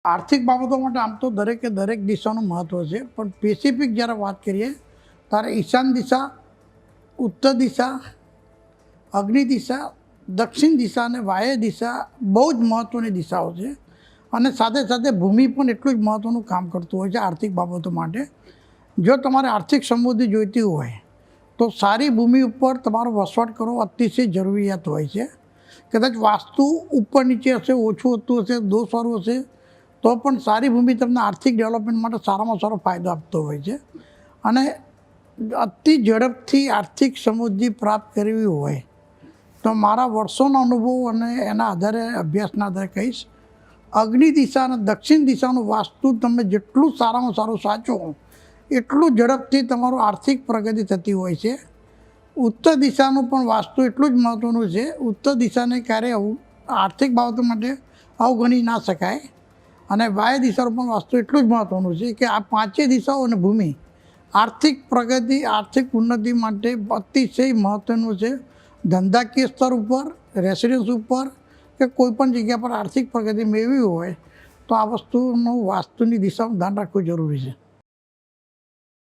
આર્થિક બાબતો માટે આમ તો દરેકે દરેક દિશાનું મહત્ત્વ છે, પણ સ્પેસિફિક જ્યારે વાત કરીએ ત્યારે ઈશાન દિશા, ઉત્તર દિશા, અગ્નિ દિશા, દક્ષિણ દિશા અને વાયવ્ય દિશા બહુ જ મહત્ત્વની દિશાઓ છે. અને સાથે સાથે ભૂમિ પણ એટલું જ મહત્ત્વનું કામ કરતું હોય છે આર્થિક બાબતો માટે. જો તમારે આર્થિક સમૃદ્ધિ જોઈતી હોય તો સારી ભૂમિ ઉપર તમારો વસવાટ કરવો અતિશય જરૂરિયાત હોય છે. કદાચ વાસ્તુ ઉપર નીચે હશે, ઓછું હતું હશે, દોષવાળું હશે, તો પણ સારી ભૂમિ તમને આર્થિક ડેવલપમેન્ટ માટે સારામાં સારો ફાયદો આપતો હોય છે. અને અતિ ઝડપથી આર્થિક સમૃદ્ધિ પ્રાપ્ત કરવી હોય તો મારા વર્ષોનો અનુભવ અને એના આધારે અભ્યાસના આધારે કહીશ, અગ્નિ દિશા અને દક્ષિણ દિશાનું વાસ્તુ તમે જેટલું સારામાં સારું સાચો એટલું ઝડપથી તમારું આર્થિક પ્રગતિ થતી હોય છે. ઉત્તર દિશાનું પણ વાસ્તુ એટલું જ મહત્ત્વનું છે. ઉત્તર દિશાને ક્યારેય આર્થિક બાબતો માટે અવગણી ના શકાય. અને વાયવ્ય દિશાનું પણ વાસ્તુ એટલું જ મહત્ત્વનું છે કે આ પાંચેય દિશાઓ અને ભૂમિ આર્થિક પ્રગતિ, આર્થિક ઉન્નતિ માટે અતિશય મહત્ત્વનું છે. ધંધાકીય સ્તર ઉપર, રેસિડન્સ ઉપર કે કોઈપણ જગ્યા પર આર્થિક પ્રગતિ મેળવી હોય તો આ વસ્તુનું વાસ્તુની દિશામાં ધ્યાન રાખવું જરૂરી છે.